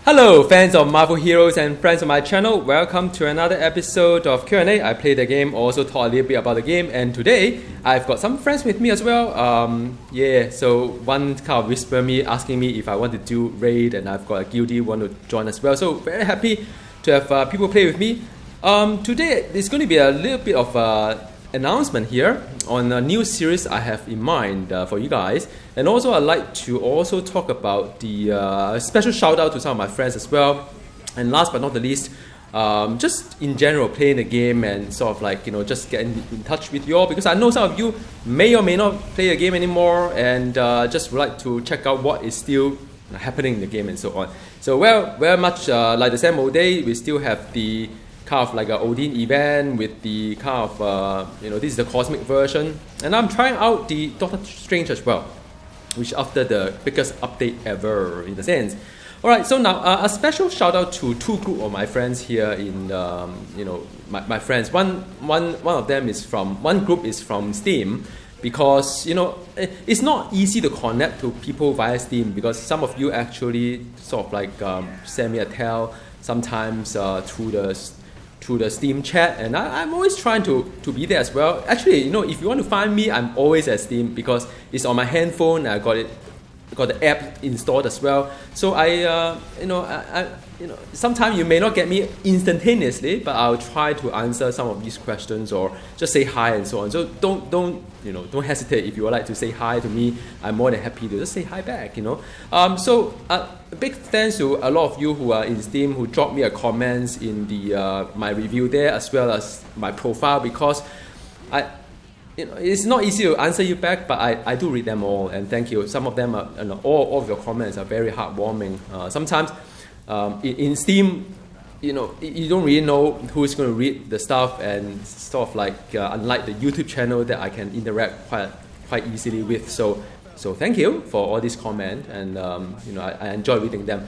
Hello, fans of Marvel Heroes and friends of my channel. Welcome to another episode of Q&A. I play the game, also talk a little bit about the game, and today I've got some friends with me as well. So one kind of whispered me, asking me if I want to do raid, and I've got a guildie want to join as well. So very happy to have people play with me. Today there's going to be a little bit of announcement here on a new series I have in mind for you guys, and also I'd like to also talk about the special shout out to some of my friends as well, and last but not the least, just in general playing the game and sort of like just getting in touch with you all, because I know some of you may or may not play the game anymore and just would like to check out what is still happening in the game and so on. So very much like the same old day, we still have the kind of like an Odin event with the kind of, this is the cosmic version. And I'm trying out the Doctor Strange as well, which after the biggest update ever in a sense. Alright, so now a special shout out to two group of my friends here in, my friends. One of them is one group is from Steam, because, it's not easy to connect to people via Steam, because some of you actually sort of like send me a tell sometimes through the Steam chat, and I'm always trying to be there as well. Actually, if you want to find me, I'm always at Steam because it's on my handphone. I got the app installed as well. So sometimes you may not get me instantaneously, but I'll try to answer some of these questions or just say hi and so on. So don't hesitate if you would like to say hi to me. I'm more than happy to just say hi back. Big thanks to a lot of you who are in Steam who dropped me a comments in the my review there as well as my profile, because it's not easy to answer you back, but I do read them all, and thank you. Some of them are, all of your comments are very heartwarming. Sometimes in Steam, you don't really know who's going to read the stuff, and sort of like unlike the YouTube channel that I can interact quite easily with. So thank you for all these comments, and I enjoy reading them.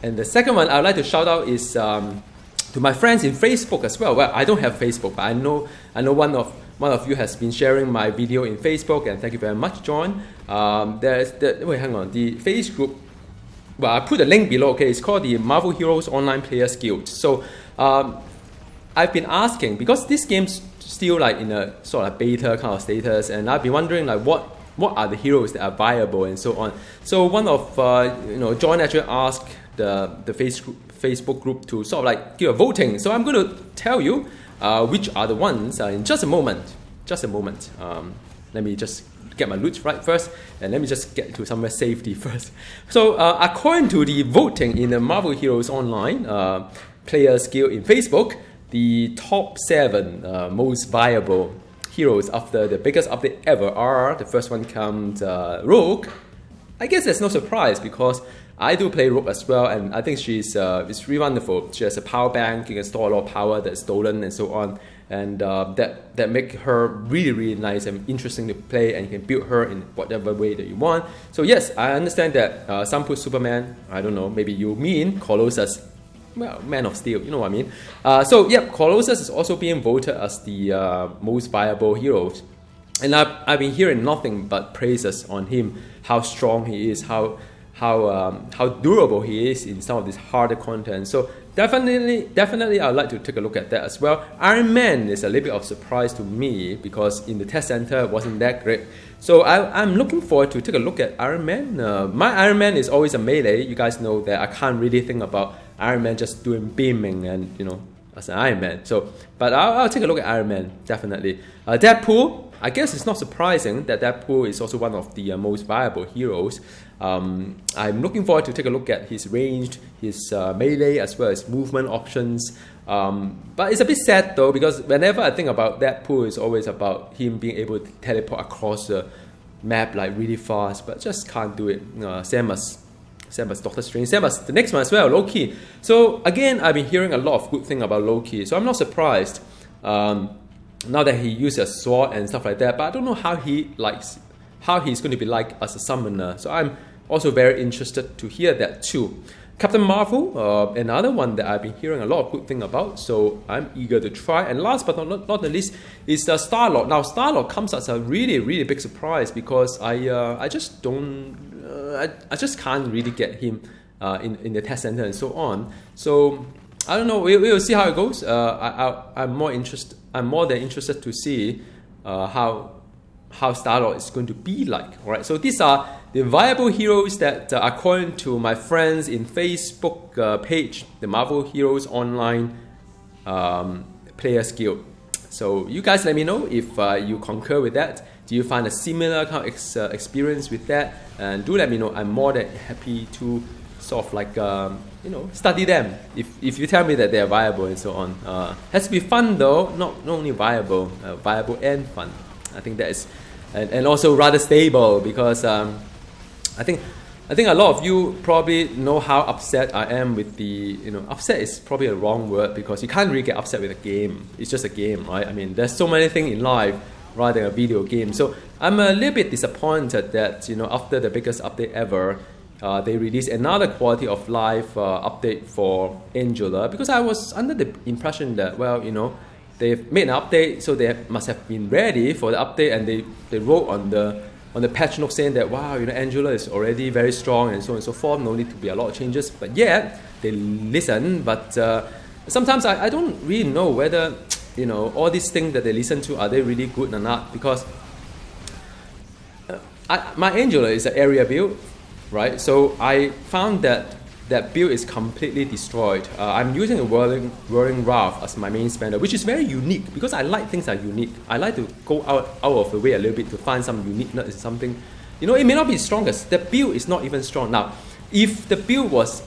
And the second one I'd like to shout out is to my friends in Facebook as well. Well, I don't have Facebook, but I know one of you has been sharing my video in Facebook, and thank you very much, John. The Face group. Well, I put a link below. Okay, it's called the Marvel Heroes Online Players Guild. So I've been asking, because this game's still like in a sort of beta kind of status, and I've been wondering like what are the heroes that are viable and so on. So one of John actually asked the Facebook group to sort of like give a voting. So I'm going to tell you which are the ones in just a moment. Let me just get my loot right first, and let me just get to somewhere safety first. So according to the voting in the Marvel Heroes Online Players Guild in Facebook, the top 7 most viable heroes after the biggest update ever are, the first one comes Rogue. I guess there's no surprise because I do play Rogue as well, and I think she's it's really wonderful. She has a power bank, you can store a lot of power that's stolen and so on, and that make her really, really nice and interesting to play, and you can build her in whatever way that you want. So yes, I understand that some put Superman, I don't know, maybe you mean Colossus. Well, Man of Steel, you know what I mean. Colossus is also being voted as the most viable heroes, and I've been hearing nothing but praises on him, how strong he is, how durable he is in some of this harder content. So definitely I'd like to take a look at that as well. Iron Man is a little bit of surprise to me because in the test center it wasn't that great. So I'm looking forward to take a look at Iron Man. My Iron Man is always a melee. You guys know that I can't really think about Iron Man just doing beaming and as an Iron Man. So, but I'll take a look at Iron Man definitely. Deadpool, I guess it's not surprising that Deadpool is also one of the most viable heroes. I'm looking forward to take a look at his range, his melee, as well as movement options. But it's a bit sad though, because whenever I think about Deadpool, it's always about him being able to teleport across the map like really fast, but just can't do it. Same as Doctor Strange, same as the next one as well, Loki. So again, I've been hearing a lot of good things about Loki, so I'm not surprised now that he uses a sword and stuff like that, but I don't know how he's going to be like as a summoner. So I'm also very interested to hear that too. Captain Marvel, another one that I've been hearing a lot of good things about, so I'm eager to try. And last but not the least is Star-Lord. Now Star-Lord comes as a really, really big surprise because I just can't really get him in the test center and so on. So I don't know. We'll see how it goes. I'm more than interested to see how Star-Lord is going to be like. All right. So these are the viable heroes that, according to my friends in Facebook page, the Marvel Heroes Online Players Guild. So you guys let me know if you concur with that. Do you find a similar kind of experience with that? And do let me know. I'm more than happy to sort of like study them. If you tell me that they are viable and so on. Has to be fun though, not only viable, viable and fun. I think that is, and also rather stable, because I think a lot of you probably know how upset I am with the, upset is probably a wrong word, because you can't really get upset with a game. It's just a game, right? I mean, there's so many things in life rather than a video game. So I'm a little bit disappointed that, after the biggest update ever, they released another quality of life update for Angela, because I was under the impression that, well, they've made an update, so they must have been ready for the update, and they wrote on the patch note saying that, wow, Angela is already very strong and so on and so forth, no need to be a lot of changes. But yeah, they listen, but sometimes I don't really know whether, all these things that they listen to, are they really good or not, because my Angela is an area build, right? So I found that build is completely destroyed. I'm using a Whirling Wrath as my main spender, which is very unique, because I like things that are unique. I like to go out of the way a little bit to find some uniqueness in something. It may not be strongest. The build is not even strong. Now, if the build was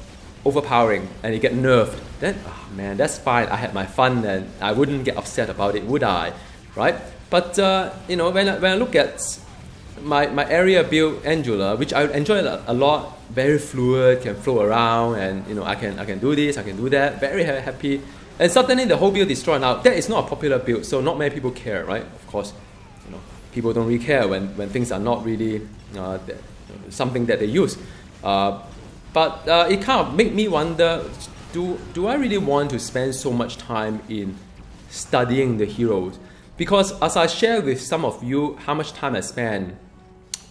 overpowering and it get nerfed, then, oh man, that's fine. I had my fun and I wouldn't get upset about it, would I? Right? But, when I look at my area build Angela, which I enjoy a lot, very fluid, can flow around, and I can do this, I can do that, very happy. And suddenly the whole build destroyed. Now that is not a popular build, so not many people care, right? Of course, people don't really care when things are not really something that they use. But it kind of make me wonder: do I really want to spend so much time in studying the heroes? Because as I share with some of you how much time I spend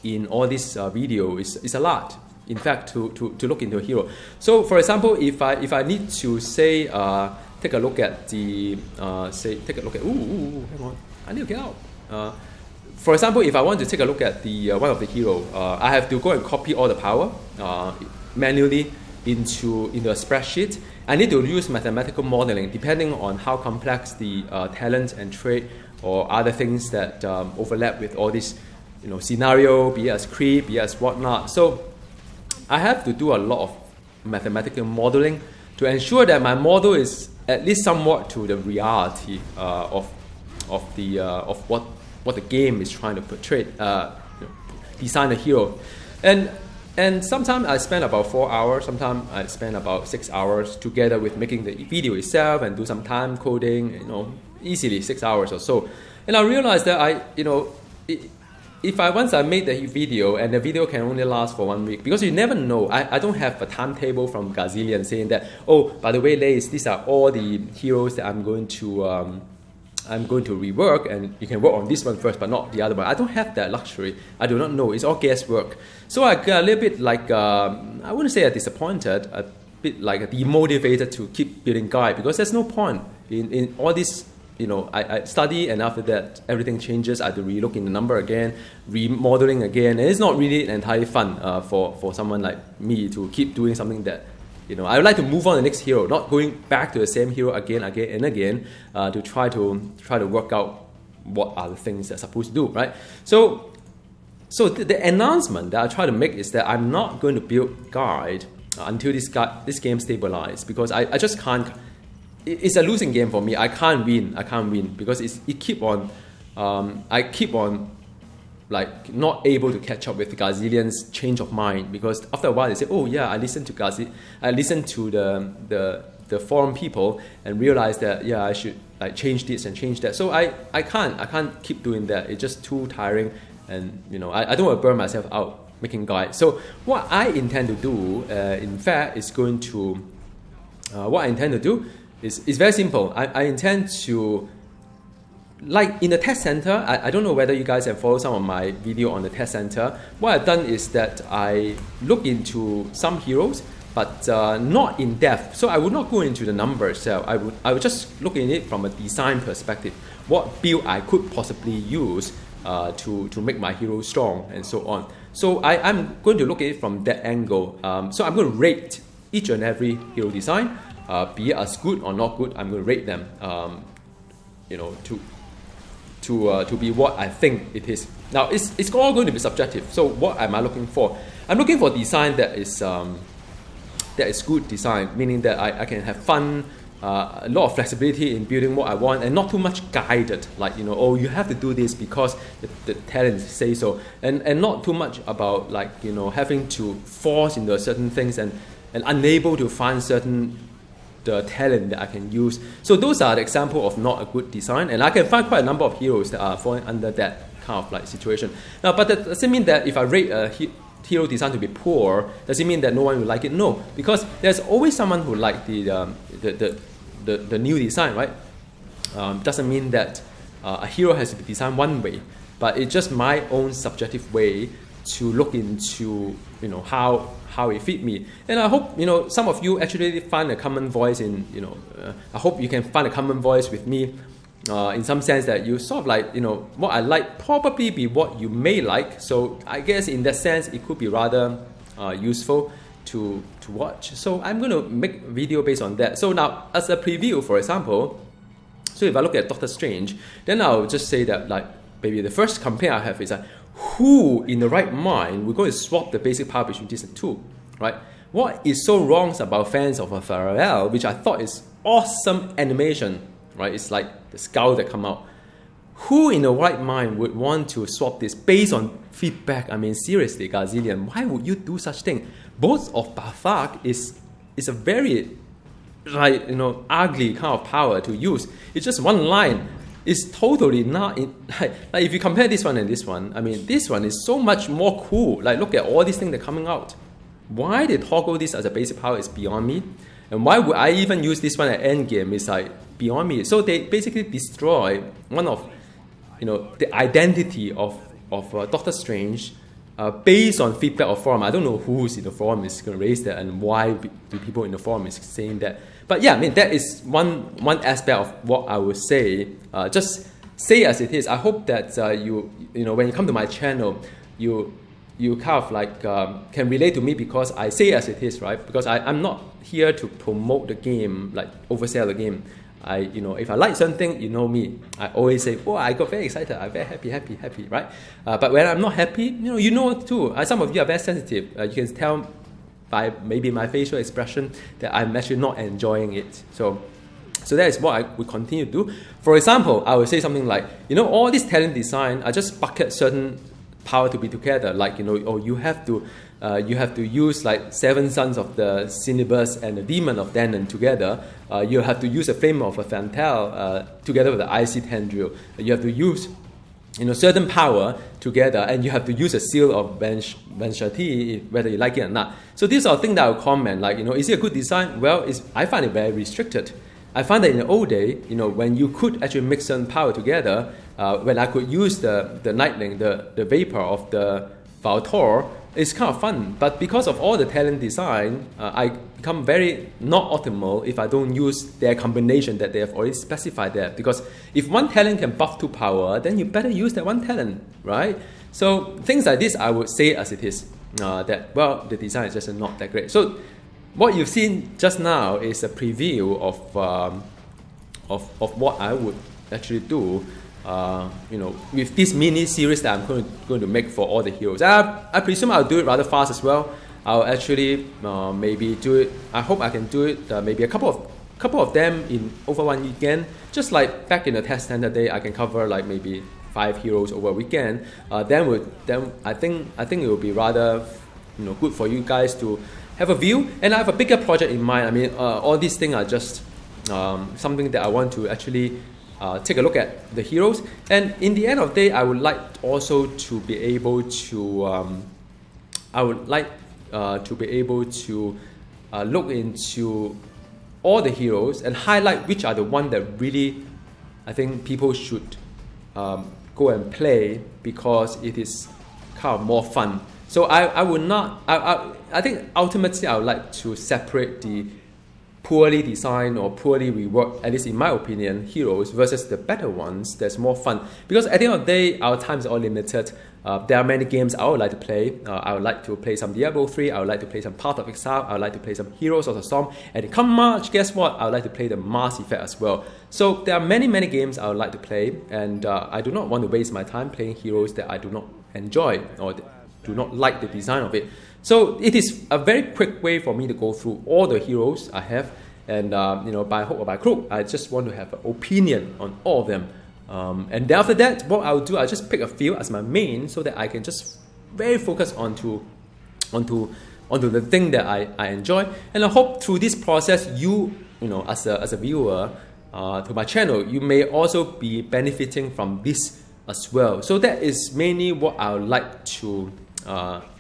in all this video is a lot. In fact, to look into a hero. So, for example, if I need to say take a look at the hang on, I need to get out. For example, if I want to take a look at the one of the hero, I have to go and copy all the power manually into a spreadsheet. I need to use mathematical modeling depending on how complex the talent and trait or other things that overlap with all this, scenario, be it as creep, be it as whatnot. So I have to do a lot of mathematical modeling to ensure that my model is at least somewhat to the reality of what the game is trying to portray, design a hero. And sometimes I spend about 4 hours, sometimes I spend about 6 hours together with making the video itself and do some time coding, easily 6 hours or so. And I realized that once I made the video, and the video can only last for 1 week, because you never know. I don't have a timetable from Gazillion saying that, oh, by the way, Lace, these are all the heroes that I'm going to rework, and you can work on this one first, but not the other one. I don't have that luxury. I do not know. It's all guesswork. So I got a little bit like, I wouldn't say disappointed, a bit like demotivated to keep building guide, because there's no point in all this. I study, and after that, everything changes. I have to relook in the number again, remodeling again, and it's not really entirely fun for someone like me to keep doing something that, I would like to move on to the next hero, not going back to the same hero again and again to try to work out what are the things they're supposed to do, right? So the announcement that I try to make is that I'm not going to build guide until this game stabilizes, because I just can't. It's a losing game for me. I can't win because I keep on like not able to catch up with Gazillion's change of mind, because after a while they say, oh yeah, I listened to the forum people and realized that yeah, I should like change this and change that. So I can't keep doing that. It's just too tiring, and I don't want to burn myself out making guides. So what I intend to do, in fact, is it's very simple. I intend to, like in the test center, I don't know whether you guys have followed some of my video on the test center. What I've done is that I look into some heroes but not in depth. So I would not go into the numbers. So I would just look at it from a design perspective. What build I could possibly use to make my hero strong and so on. So I'm going to look at it from that angle. So I'm going to rate each and every hero design, be it as good or not good. I'm going to rate them, to be what I think it is. Now it's all going to be subjective. So what am I looking for? I'm looking for design that is good design, meaning that I can have fun, a lot of flexibility in building what I want, and not too much guided, like, oh, you have to do this because the talents say so, and not too much about, like, having to force into certain things and unable to find the talent that I can use. So those are the example of not a good design, and I can find quite a number of heroes that are falling under that kind of like situation. Now, but that doesn't mean that if I rate a hero design to be poor, does it mean that no one will like it? No, because there's always someone who like the new design, right? Doesn't mean that a hero has to be designed one way, but it's just my own subjective way to look into how it fit me. And I hope some of you actually find a common voice in I hope you can find a common voice with me in some sense, that you sort of like what I like probably be what you may like. So I guess in that sense it could be rather useful to watch. So I'm going to make a video based on that. So now, as a preview, for example, so if I look at Doctor Strange, then I'll just say that, like, maybe the first complaint I have is that who in the right mind we're going to swap the basic power between these two, right? What is so wrong about fans of Pharrell, which I thought is awesome animation, right? It's like the skull that come out. Who in the right mind would want to swap this based on feedback? I mean, seriously, Gazillion, why would you do such thing? Both of Bathak is a very, like, ugly kind of power to use. It's just one line. It's totally not in, like if you compare this one and this one, I mean, this one is so much more cool. Like, look at all these things that are coming out. Why they toggle this as a basic power is beyond me. And why would I even use this one at endgame is like beyond me. So they basically destroy one of the identity of Doctor Strange based on feedback of forum. I don't know who's in the forum is going to raise that and why do people in the forum is saying that. But yeah, I mean, that is one aspect of what I would say. Just say as it is. I hope that when you come to my channel, you kind of like can relate to me because I say as it is, right? Because I'm not here to promote the game, like oversell the game. If I like something, me, I always say, oh, I got very excited, I'm very happy, right? But when I'm not happy, too. Some of you are very sensitive. You can tell by maybe my facial expression that I'm actually not enjoying it. So that is what I would continue to do. For example, I would say something like, all this talent design, I just bucket certain power to be together. Like, you have to use like 7 sons of the Cinnibus and the demon of Danon together. You have to use a flame of a Fantal together with the icy tendril. You have to use certain power together, and you have to use a seal of Venshati, whether you like it or not. So these are things that I will comment, like, is it a good design? Well, I find it very restricted. I find that in the old day, when you could actually mix certain power together, when I could use the Nightling, the vapor of the Valtor, it's kind of fun. But because of all the talent design, I become very not optimal if I don't use their combination that they have already specified there. Because if one talent can buff 2 power, then you better use that one talent, right? So things like this, I would say as it is, that, well, the design is just not that great. So what you've seen just now is a preview of what I would actually do, with this mini series that I'm going to make for all the heroes. I presume I'll do it rather fast as well. I'll actually maybe do it. I hope I can do it maybe a couple of them in over one weekend. Just like back in the test center day, I can cover like maybe 5 heroes over a weekend. Then I think it will be rather good for you guys to have a view. And I have a bigger project in mind. I mean, all these things are just something that I want to actually take a look at the heroes. And in the end of the day, I would like also to be able to look into all the heroes and highlight which are the ones that really I think people should go and play, because it is kind of more fun So I would not. I think ultimately I would like to separate the poorly designed or poorly reworked, at least in my opinion, heroes versus the better ones. That's more fun, because at the end of the day, our time is all limited. There are many games I would like to play. I would like to play some Diablo 3. I would like to play some Path of Exile. I would like to play some Heroes of the Storm. And come March, guess what? I would like to play the Mass Effect as well. So there are many games I would like to play, and I do not want to waste my time playing heroes that I do not enjoy or do not like the design of it. So it is a very quick way for me to go through all the heroes I have, and by hook or by crook, I just want to have an opinion on all of them. And then after that, what I'll do, I'll just pick a few as my main, so that I can just very focus onto the thing that I enjoy. And I hope through this process, you as a viewer to my channel, you may also be benefiting from this as well. So that is mainly what I would like to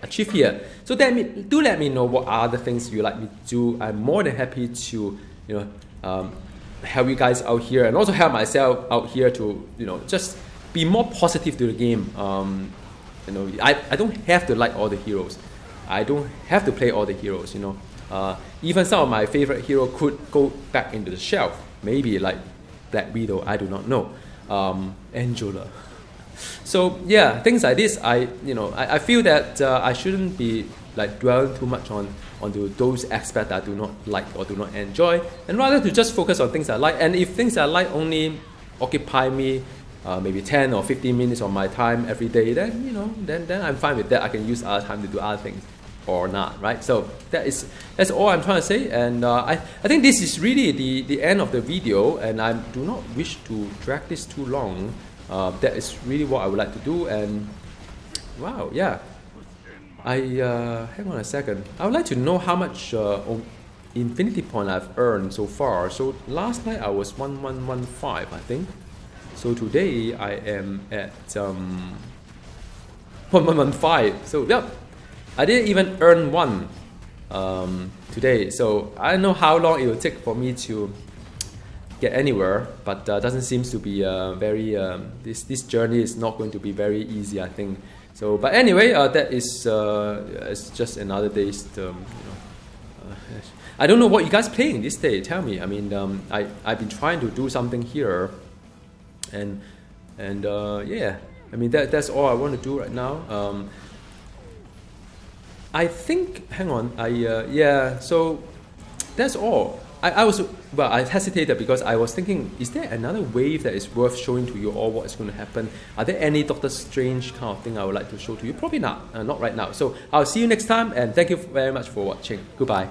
achieve here. So do let me know what are the things you like me to do. I'm more than happy to help you guys out here, and also help myself out here to just be more positive to the game. I don't have to like all the heroes. I don't have to play all the heroes. Even some of my favorite hero could go back into the shelf. Maybe like Black Widow. I do not know. Angela. So yeah, things like this, I feel that I shouldn't be like dwelling too much onto those aspects that I do not like or do not enjoy, and rather to just focus on things I like. And if things I like only occupy me maybe 10 or 15 minutes of my time every day, then then I'm fine with that. I can use other time to do other things or not, right? So that's all I'm trying to say. And I think this is really the end of the video, and I do not wish to drag this too long. That is really what I would like to do. And wow, yeah, hang on a second, I would like to know how much Infinity Point I've earned so far. So last night I was 1115, I think. So today I am at 1115. So yeah, I didn't even earn one today. So I don't know how long it will take for me to get anywhere, but doesn't seem to be very this journey is not going to be very easy, I think. So but anyway, that is it's just another day's I don't know what you guys playing this day. Tell me. I mean, I've been trying to do something here, and yeah, I mean that's all I want to do right now. I think, hang on, yeah, so that's all. I hesitated because I was thinking, is there another wave that is worth showing to you all what is going to happen? Are there any Doctor Strange kind of thing I would like to show to you? Probably not right now. So I'll see you next time, and thank you very much for watching. Goodbye.